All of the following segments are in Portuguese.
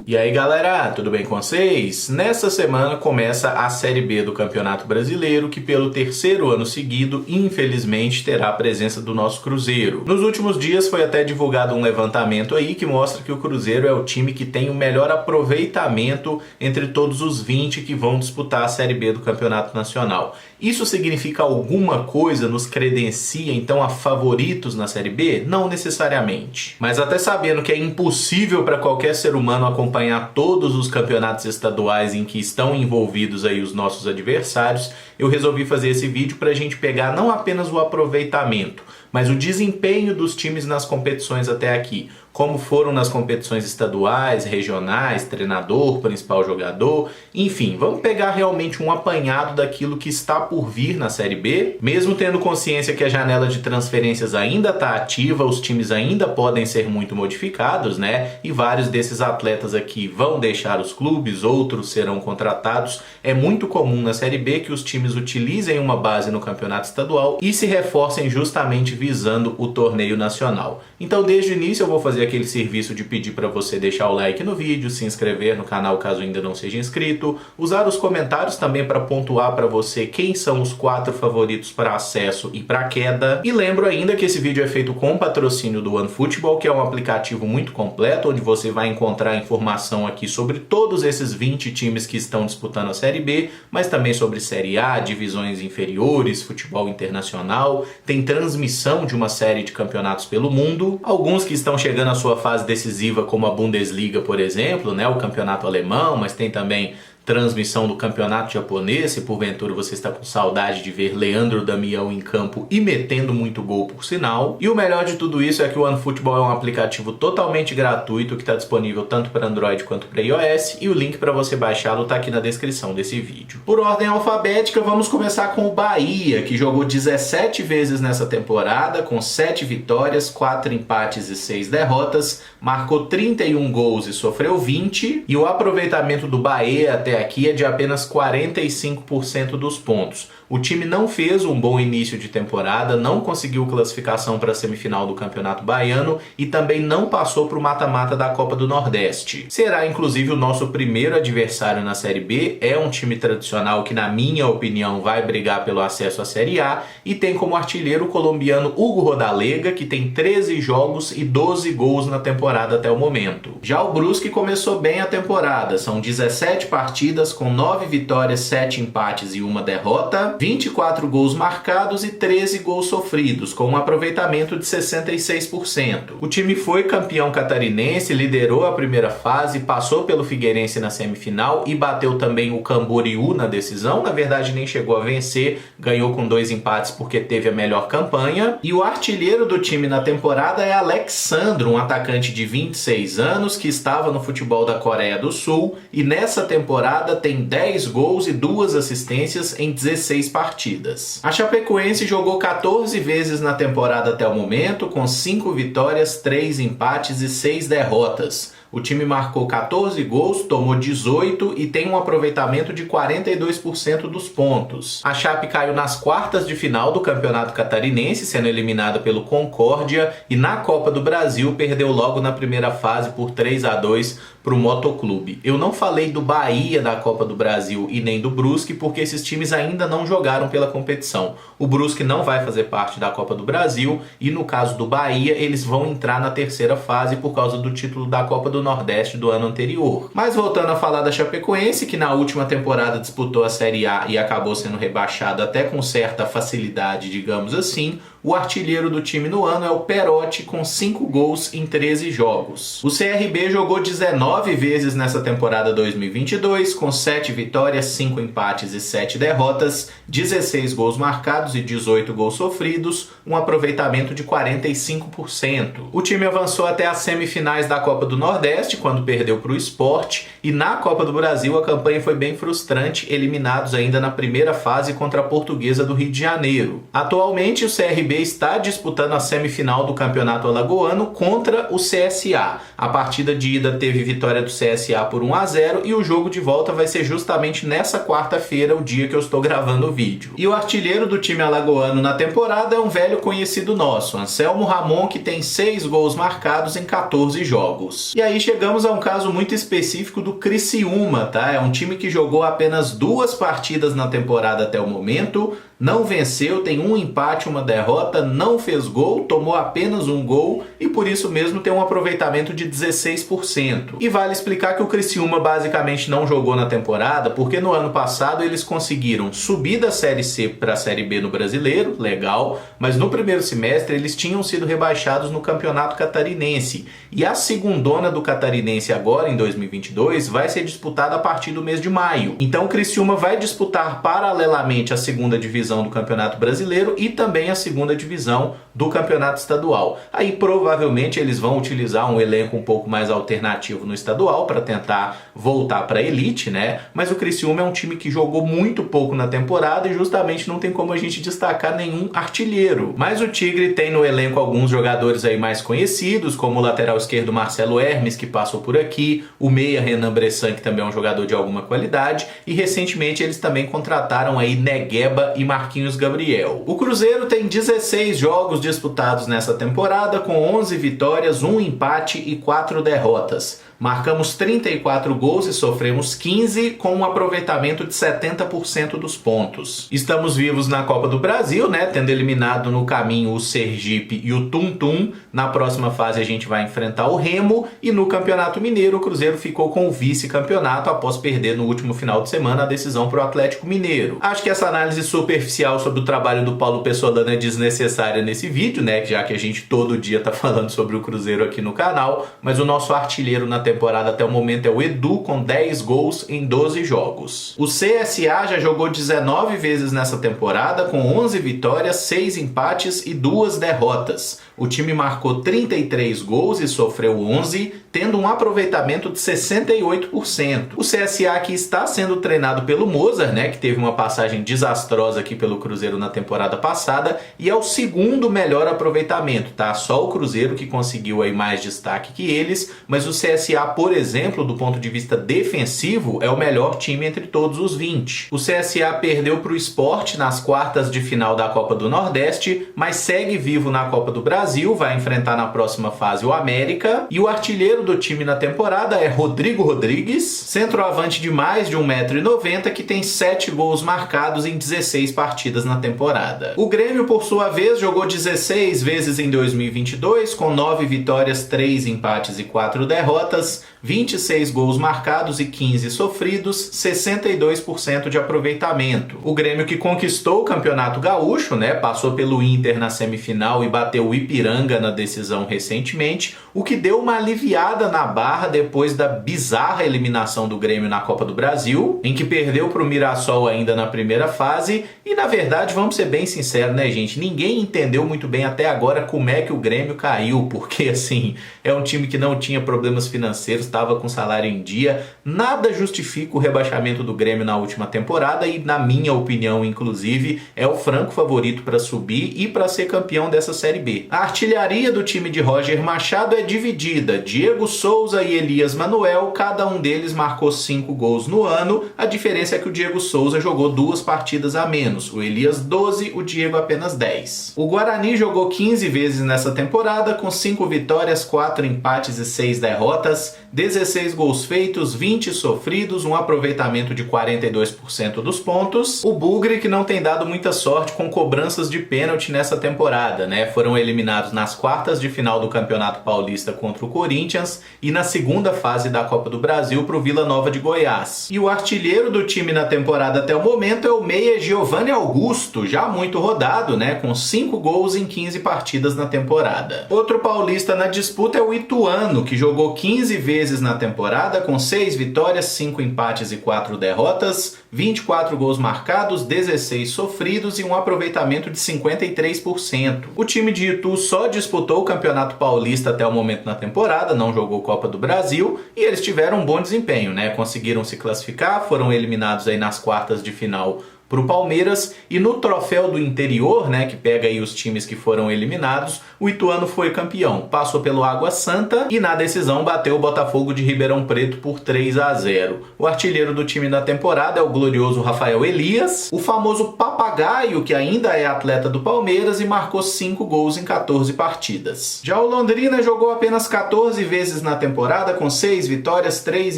E aí galera, tudo bem com vocês? Nessa semana começa a Série B do Campeonato Brasileiro, que pelo terceiro ano seguido, infelizmente, terá a presença do nosso Cruzeiro. Nos últimos dias foi até divulgado um levantamento aí que mostra que o Cruzeiro é o time que tem o melhor aproveitamento entre todos os 20 que vão disputar a Série B do Campeonato Nacional. Isso significa alguma coisa, nos credencia então a favoritos na Série B? Não necessariamente. Mas até sabendo que é impossível para qualquer ser humano acompanhar todos os campeonatos estaduais em que estão envolvidos aí os nossos adversários, eu resolvi fazer esse vídeo para a gente pegar não apenas o aproveitamento, mas o desempenho dos times nas competições até aqui. Como foram nas competições estaduais, regionais, treinador, principal jogador, enfim, vamos pegar realmente um apanhado daquilo que está por vir na Série B, mesmo tendo consciência que a janela de transferências ainda está ativa, os times ainda podem ser muito modificados, né? E vários desses atletas aqui vão deixar os clubes, outros serão contratados. É muito comum na Série B que os times utilizem uma base no campeonato estadual e se reforcem justamente visando o torneio nacional. Então, desde o início eu vou fazer aquele serviço de pedir para você deixar o like no vídeo, se inscrever no canal caso ainda não seja inscrito, usar os comentários também para pontuar para você quem são os 4 favoritos para acesso e para queda. E lembro ainda que esse vídeo é feito com patrocínio do OneFootball, que é um aplicativo muito completo, onde você vai encontrar informação aqui sobre todos esses 20 times que estão disputando a Série B, mas também sobre Série A, divisões inferiores, futebol internacional, tem transmissão de uma série de campeonatos pelo mundo, alguns que estão chegando à sua fase decisiva, como a Bundesliga, por exemplo, né, o campeonato alemão, mas tem também transmissão do campeonato japonês, se porventura você está com saudade de ver Leandro Damião em campo e metendo muito gol por sinal. E o melhor de tudo isso é que o OneFootball é um aplicativo totalmente gratuito que está disponível tanto para Android quanto para iOS, e o link para você baixá-lo está aqui na descrição desse vídeo. Por ordem alfabética, vamos começar com o Bahia, que jogou 17 vezes nessa temporada, com 7 vitórias, 4 empates e 6 derrotas, marcou 31 gols e sofreu 20, e o aproveitamento do Bahia até aqui é de apenas 45% dos pontos. O time não fez um bom início de temporada, não conseguiu classificação para a semifinal do Campeonato Baiano e também não passou para o mata-mata da Copa do Nordeste. Será inclusive o nosso primeiro adversário na Série B, é um time tradicional que, na minha opinião, vai brigar pelo acesso à Série A e tem como artilheiro o colombiano Hugo Rodalega, que tem 13 jogos e 12 gols na temporada até o momento. Já o Brusque começou bem a temporada, são 17 partidas com 9 vitórias, 7 empates e 1 derrota, 24 gols marcados e 13 gols sofridos, com um aproveitamento de 66%. O time foi campeão catarinense, liderou a primeira fase, passou pelo Figueirense na semifinal e bateu também o Camboriú na decisão. Na verdade, nem chegou a vencer, ganhou com 2 empates porque teve a melhor campanha. E o artilheiro do time na temporada é Alexandro, um atacante de 26 anos que estava no futebol da Coreia do Sul e nessa temporada tem 10 gols e 2 assistências em 16 partidas. A Chapecoense jogou 14 vezes na temporada até o momento, com 5 vitórias, 3 empates e 6 derrotas. O time marcou 14 gols, tomou 18 e tem um aproveitamento de 42% dos pontos. A Chape caiu nas quartas de final do Campeonato Catarinense, sendo eliminada pelo Concórdia, e na Copa do Brasil perdeu logo na primeira fase por 3-2 para o Motoclube. Eu não falei do Bahia da Copa do Brasil e nem do Brusque, porque esses times ainda não jogaram pela competição. O Brusque não vai fazer parte da Copa do Brasil e, no caso do Bahia, eles vão entrar na terceira fase por causa do título da Copa do Nordeste do ano anterior. Mas voltando a falar da Chapecoense, que na última temporada disputou a Série A e acabou sendo rebaixado até com certa facilidade, digamos assim, o artilheiro do time no ano é o Perotti, com 5 gols em 13 jogos. O CRB jogou 19 vezes nessa temporada 2022, com 7 vitórias, 5 empates e 7 derrotas, 16 gols marcados e 18 gols sofridos, um aproveitamento de 45%. O time avançou até as semifinais da Copa do Nordeste, quando perdeu para o Sport, e na Copa do Brasil a campanha foi bem frustrante, eliminados ainda na primeira fase contra a Portuguesa do Rio de Janeiro. Atualmente o CRB B está disputando a semifinal do Campeonato Alagoano contra o CSA. A partida de ida teve vitória do CSA por 1-0 e o jogo de volta vai ser justamente nessa quarta-feira, o dia que eu estou gravando o vídeo. E o artilheiro do time alagoano na temporada é um velho conhecido nosso, Anselmo Ramon, que tem 6 gols marcados em 14 jogos. E aí chegamos a um caso muito específico do Criciúma, tá? É um time que jogou apenas 2 partidas na temporada até o momento, não venceu, tem um empate, uma derrota, não fez gol, tomou apenas um gol e por isso mesmo tem um aproveitamento de 16%. E vale explicar que o Criciúma basicamente não jogou na temporada porque no ano passado eles conseguiram subir da Série C para a Série B no Brasileiro, legal, mas no primeiro semestre eles tinham sido rebaixados no Campeonato Catarinense. E a segundona do Catarinense agora, em 2022, vai ser disputada a partir do mês de maio. Então o Criciúma vai disputar paralelamente a segunda divisão do Campeonato Brasileiro e também a segunda divisão do Campeonato Estadual. Aí provavelmente eles vão utilizar um elenco um pouco mais alternativo no estadual para tentar voltar para a elite, né? Mas o Criciúma é um time que jogou muito pouco na temporada e justamente não tem como a gente destacar nenhum artilheiro. Mas o Tigre tem no elenco alguns jogadores aí mais conhecidos, como o lateral esquerdo Marcelo Hermes, que passou por aqui, o meia Renan Bressan, que também é um jogador de alguma qualidade, e recentemente eles também contrataram aí Negueba e Marquinhos Gabriel. O Cruzeiro tem 16 jogos disputados nessa temporada, com 11 vitórias, 1 empate e 4 derrotas. Marcamos 34 gols e sofremos 15, com um aproveitamento de 70% dos pontos. Estamos vivos na Copa do Brasil, né? Tendo eliminado no caminho o Sergipe e o Tum Tum. Na próxima fase a gente vai enfrentar o Remo. E no Campeonato Mineiro, o Cruzeiro ficou com o vice-campeonato após perder no último final de semana a decisão para o Atlético Mineiro. Acho que essa análise superficial sobre o trabalho do Paulo Pessolano é desnecessária nesse vídeo, né? Já que a gente todo dia tá falando sobre o Cruzeiro aqui no canal. Mas o nosso artilheiro na temporada até o momento é o Edu, com 10 gols em 12 jogos. O CSA já jogou 19 vezes nessa temporada, com 11 vitórias, 6 empates e 2 derrotas. O time marcou 33 gols e sofreu 11, tendo um aproveitamento de 68%. O CSA que está sendo treinado pelo Mozart, né, que teve uma passagem desastrosa aqui pelo Cruzeiro na temporada passada, e é o segundo melhor aproveitamento, tá? Só o Cruzeiro que conseguiu aí mais destaque que eles, mas o CSA, por exemplo, do ponto de vista defensivo, é o melhor time entre todos os 20. O CSA perdeu para o Sport nas quartas de final da Copa do Nordeste, mas segue vivo na Copa do Brasil, vai enfrentar na próxima fase o América, e o artilheiro do time na temporada é Rodrigo Rodrigues, centroavante de mais de 1,90 m, que tem 7 gols marcados em 16 partidas na temporada. O Grêmio, por sua vez, jogou 16 vezes em 2022, com 9 vitórias, 3 empates e 4 derrotas, 26 gols marcados e 15 sofridos, 62% de aproveitamento. O Grêmio que conquistou o Campeonato Gaúcho, né, passou pelo Inter na semifinal e bateu o Ipiranga na decisão recentemente, o que deu uma aliviada na barra depois da bizarra eliminação do Grêmio na Copa do Brasil, em que perdeu para o Mirassol ainda na primeira fase. E na verdade, vamos ser bem sinceros, né, gente? Ninguém entendeu muito bem até agora como é que o Grêmio caiu, porque assim, é um time que não tinha problemas financeiros, estava com salário em dia. Nada justifica o rebaixamento do Grêmio na última temporada e, na minha opinião, inclusive, é o franco favorito para subir e para ser campeão dessa Série B. A artilharia do time de Roger Machado é dividida. Diego Souza e Elias Manuel, cada um deles marcou 5 gols no ano. A diferença é que o Diego Souza jogou 2 partidas a menos. O Elias 12, o Diego apenas 10. O Guarani jogou 15 vezes nessa temporada, com 5 vitórias, 4 empates e 6 derrotas, 16 gols feitos, 20 sofridos, um aproveitamento de 42% dos pontos. O Bugre, que não tem dado muita sorte com cobranças de pênalti nessa temporada, né? Foram eliminados nas quartas de final do Campeonato Paulista contra o Corinthians e na segunda fase da Copa do Brasil para o Vila Nova de Goiás. E o artilheiro do time na temporada até o momento é o meia Giovanni Augusto, já muito rodado, né? Com 5 gols em 15 partidas na temporada. Outro paulista na disputa é o Ituano, que jogou 15 vezes na temporada, com 6 vitórias, 5 empates e 4 derrotas, 24 gols marcados, 16 sofridos e um aproveitamento de 53%. O time de Itu só disputou o Campeonato Paulista até o momento na temporada, não jogou Copa do Brasil, e eles tiveram um bom desempenho, né? Conseguiram se classificar, foram eliminados aí nas quartas de final para o Palmeiras, e no troféu do interior, né, que pega aí os times que foram eliminados, o Ituano foi campeão, passou pelo Água Santa e na decisão bateu o Botafogo de Ribeirão Preto por 3-0. O artilheiro do time da temporada é o glorioso Rafael Elias, o famoso papagaio, que ainda é atleta do Palmeiras e marcou 5 gols em 14 partidas. Já o Londrina jogou apenas 14 vezes na temporada, com 6 vitórias, 3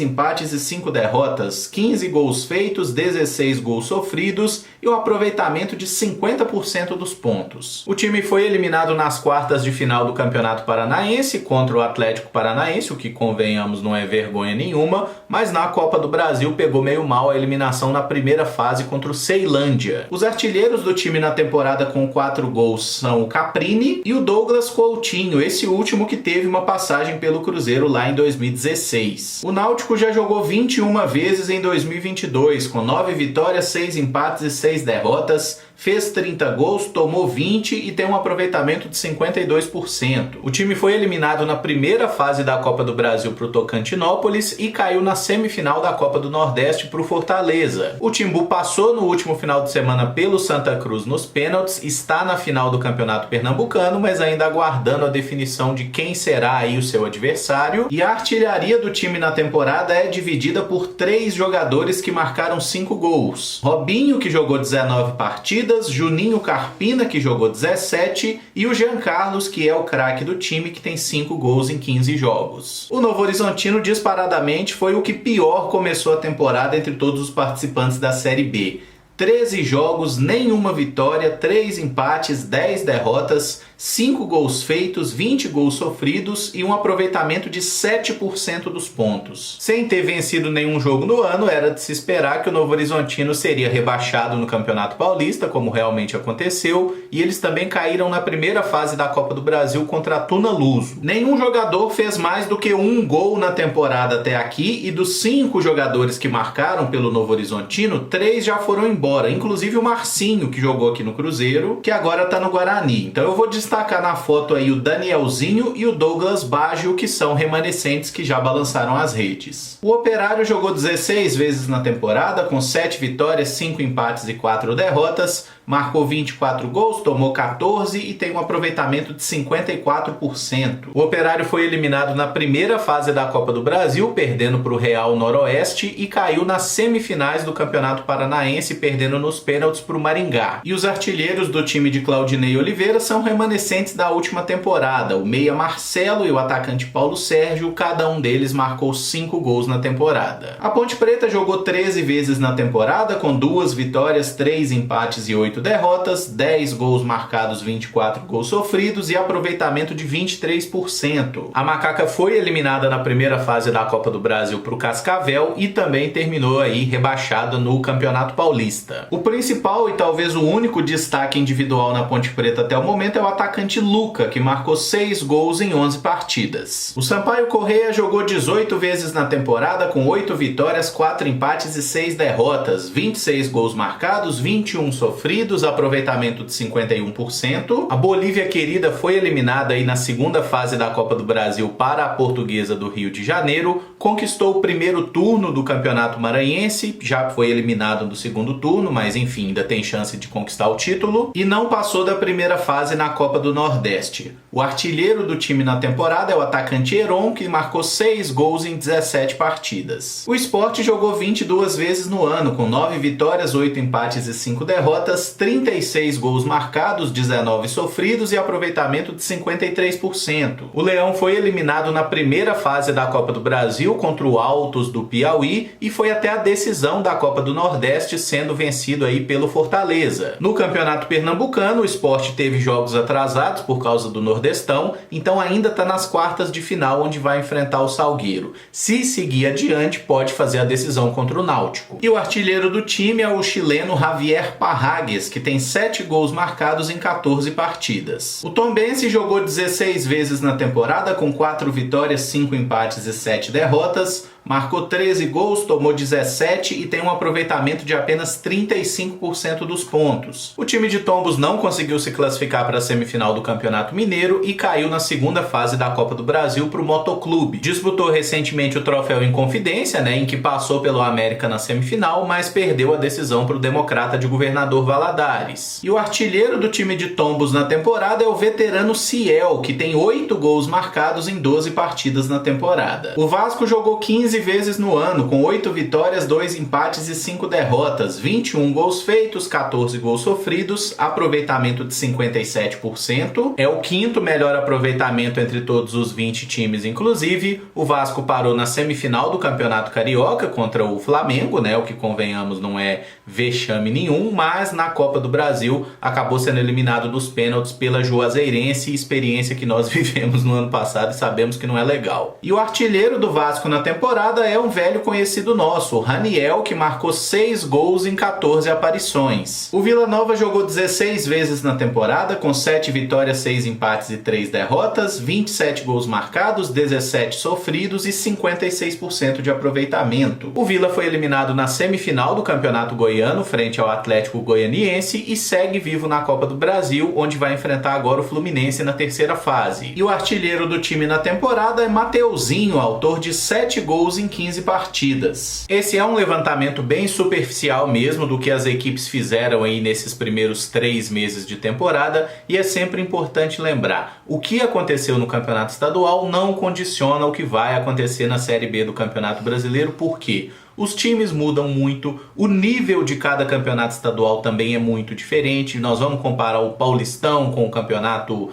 empates e 5 derrotas, 15 gols feitos, 16 gols sofridos e um aproveitamento de 50% dos pontos. O time foi eliminado nas quartas de final do Campeonato Paranaense contra o Atlético Paranaense, o que, convenhamos, não é vergonha nenhuma, mas na Copa do Brasil pegou meio mal a eliminação na primeira fase contra o Ceilândia. Os artilheiros do time na temporada com 4 gols são o Caprini e o Douglas Coutinho, esse último que teve uma passagem pelo Cruzeiro lá em 2016. O Náutico já jogou 21 vezes em 2022, com 9 vitórias, 6 empates e 6 derrotas, fez 30 gols, tomou 20 e tem um aproveitamento de 52%. O time foi eliminado na primeira fase da Copa do Brasil para o Tocantinópolis e caiu na semifinal da Copa do Nordeste para o Fortaleza. O Timbu passou no último final de semana pelo Santa Cruz nos pênaltis, está na final do Campeonato Pernambucano, mas ainda aguardando a definição de quem será aí o seu adversário. E a artilharia do time na temporada é dividida por 3 jogadores que marcaram 5 gols. Robinho, que jogou 19 partidas, Juninho Carpina, que jogou 17, e o Jean Carlos, que é o craque do time, que tem 5 gols em 15 jogos. O Novo Horizontino, disparadamente, foi o que pior começou a temporada entre todos os participantes da Série B. 13 jogos, nenhuma vitória, 3 empates, 10 derrotas, 5 gols feitos, 20 gols sofridos e um aproveitamento de 7% dos pontos. Sem ter vencido nenhum jogo no ano, era de se esperar que o Novo Horizontino seria rebaixado no Campeonato Paulista, como realmente aconteceu, e eles também caíram na primeira fase da Copa do Brasil contra a Tuna Luso. Nenhum jogador fez mais do que 1 gol na temporada até aqui, e dos 5 jogadores que marcaram pelo Novo Horizontino, 3 já foram embora, inclusive o Marcinho, que jogou aqui no Cruzeiro, que agora está no Guarani. Então eu vou destacar na foto aí o Danielzinho e o Douglas Baggio, que são remanescentes que já balançaram as redes. O Operário jogou 16 vezes na temporada, com 7 vitórias, 5 empates e 4 derrotas, marcou 24 gols, tomou 14 e tem um aproveitamento de 54%. O Operário foi eliminado na primeira fase da Copa do Brasil, perdendo para o Real Noroeste, e caiu nas semifinais do Campeonato Paranaense, perdendo nos pênaltis para o Maringá. E os artilheiros do time de Claudinei Oliveira são remanescentes da última temporada, o meia Marcelo e o atacante Paulo Sérgio, cada um deles marcou 5 gols na temporada. A Ponte Preta jogou 13 vezes na temporada, com 2 vitórias, 3 empates e 8 derrotas, 10 gols marcados, 24 gols sofridos e aproveitamento de 23%. A Macaca foi eliminada na primeira fase da Copa do Brasil para o Cascavel e também terminou aí rebaixada no Campeonato Paulista. O principal e talvez o único destaque individual na Ponte Preta até o momento é o atacante Luca, que marcou 6 gols em 11 partidas. O Sampaio Corrêa jogou 18 vezes na temporada, com 8 vitórias, 4 empates e 6 derrotas, 26 gols marcados, 21 sofridos, aproveitamento de 51%. A Bolívia Querida foi eliminada aí na segunda fase da Copa do Brasil para a Portuguesa do Rio de Janeiro, conquistou o primeiro turno do Campeonato Maranhense, já foi eliminado do segundo turno, mas enfim, ainda tem chance de conquistar o título, e não passou da primeira fase na Copa do Nordeste. O artilheiro do time na temporada é o atacante Heron, que marcou 6 gols em 17 partidas. O Sport jogou 22 vezes no ano, com 9 vitórias, 8 empates e 5 derrotas, 36 gols marcados, 19 sofridos e aproveitamento de 53%. O Leão foi eliminado na primeira fase da Copa do Brasil contra o Altos do Piauí e foi até a decisão da Copa do Nordeste, sendo vencido aí pelo Fortaleza. No Campeonato Pernambucano, o Sport teve jogos atrasados por causa do Nordestão, então ainda está nas quartas de final, onde vai enfrentar o Salgueiro. Se seguir adiante, pode fazer a decisão contra o Náutico. E o artilheiro do time é o chileno Javier Parragues, que tem 7 gols marcados em 14 partidas. O Tombense jogou 16 vezes na temporada, com 4 vitórias, 5 empates e 7 derrotas, marcou 13 gols, tomou 17 e tem um aproveitamento de apenas 35% dos pontos. O time de Tombos não conseguiu se classificar para a semifinal do Campeonato Mineiro e caiu na segunda fase da Copa do Brasil para o Motoclube. Disputou recentemente o troféu Inconfidência, em que passou pelo América na semifinal, mas perdeu a decisão para o Democrata de Governador Valadares. E o artilheiro do time de Tombos na temporada é o veterano Ciel, que tem 8 gols marcados em 12 partidas na temporada. O Vasco jogou 15 vezes no ano, com 8 vitórias, 2 empates e 5 derrotas, 21 gols feitos, 14 gols sofridos, aproveitamento de 57%, é o quinto melhor aproveitamento entre todos os 20 times, inclusive. O Vasco parou na semifinal do Campeonato Carioca contra o Flamengo, o que, convenhamos, não é vexame nenhum, mas na Copa do Brasil acabou sendo eliminado dos pênaltis pela Juazeirense, experiência que nós vivemos no ano passado e sabemos que não é legal. E o artilheiro do Vasco na temporada é um velho conhecido nosso, o Raniel, que marcou 6 gols em 14 aparições. O Vila Nova jogou 16 vezes na temporada, com 7 vitórias, 6 empates e 3 derrotas, 27 gols marcados, 17 sofridos e 56% de aproveitamento. O Vila foi eliminado na semifinal do Campeonato Goiano, frente ao Atlético Goianiense, e segue vivo na Copa do Brasil, onde vai enfrentar agora o Fluminense na terceira fase. E o artilheiro do time na temporada é Mateuzinho, autor de 7 gols em 15 partidas. Esse é um levantamento bem superficial mesmo do que as equipes fizeram aí nesses primeiros 3 meses de temporada, e é sempre importante lembrar, o que aconteceu no Campeonato Estadual não condiciona o que vai acontecer na Série B do Campeonato Brasileiro. Por quê? Os times mudam muito, o nível de cada campeonato estadual também é muito diferente. Nós vamos comparar o Paulistão com o campeonato,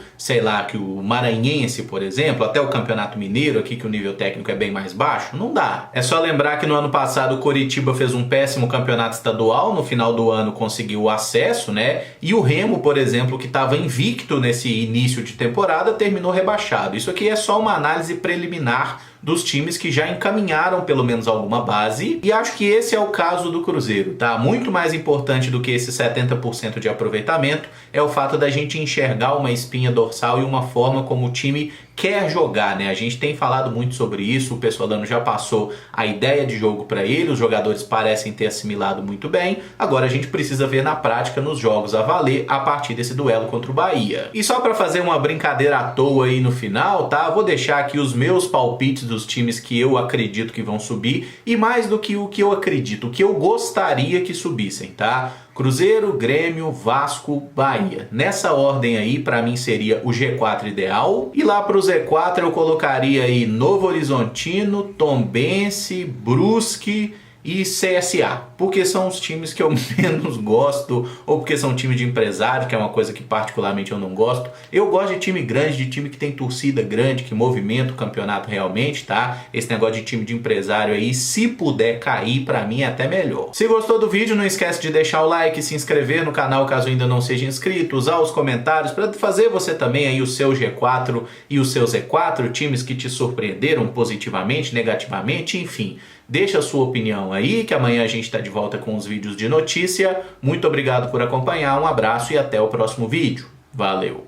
que o Maranhense, por exemplo, até o Campeonato Mineiro aqui, que o nível técnico é bem mais baixo? Não dá. É só lembrar que no ano passado o Coritiba fez um péssimo campeonato estadual, no final do ano conseguiu o acesso, E o Remo, por exemplo, que estava invicto nesse início de temporada, terminou rebaixado. Isso aqui é só uma análise preliminar dos times que já encaminharam pelo menos alguma base, e acho que esse é o caso do Cruzeiro, tá? Muito mais importante do que esse 70% de aproveitamento é o fato da gente enxergar uma espinha dorsal e uma forma como o time quer jogar, A gente tem falado muito sobre isso, o Pessolano já passou a ideia de jogo para ele, os jogadores parecem ter assimilado muito bem, agora a gente precisa ver na prática nos jogos a valer a partir desse duelo contra o Bahia. E só para fazer uma brincadeira à toa aí no final, tá? Vou deixar aqui os meus palpites dos times que eu acredito que vão subir, e mais do que o que eu acredito, o que eu gostaria que subissem, tá? Cruzeiro, Grêmio, Vasco, Bahia. Nessa ordem aí, para mim seria o G4 ideal. E lá para o Z4 eu colocaria aí Novo Horizontino, Tombense, Brusque e CSA, porque são os times que eu menos gosto, ou porque são times de empresário, que é uma coisa que particularmente eu não gosto. Eu gosto de time grande, de time que tem torcida grande, que movimenta o campeonato realmente, tá? Esse negócio de time de empresário aí, se puder cair, pra mim é até melhor. Se gostou do vídeo, não esquece de deixar o like, se inscrever no canal caso ainda não seja inscrito, usar os comentários para fazer você também aí o seu G4 e o seu Z4, times que te surpreenderam positivamente, negativamente, enfim. Deixa a sua opinião aí, que amanhã a gente está de volta com os vídeos de notícia. Muito obrigado por acompanhar, um abraço e até o próximo vídeo. Valeu!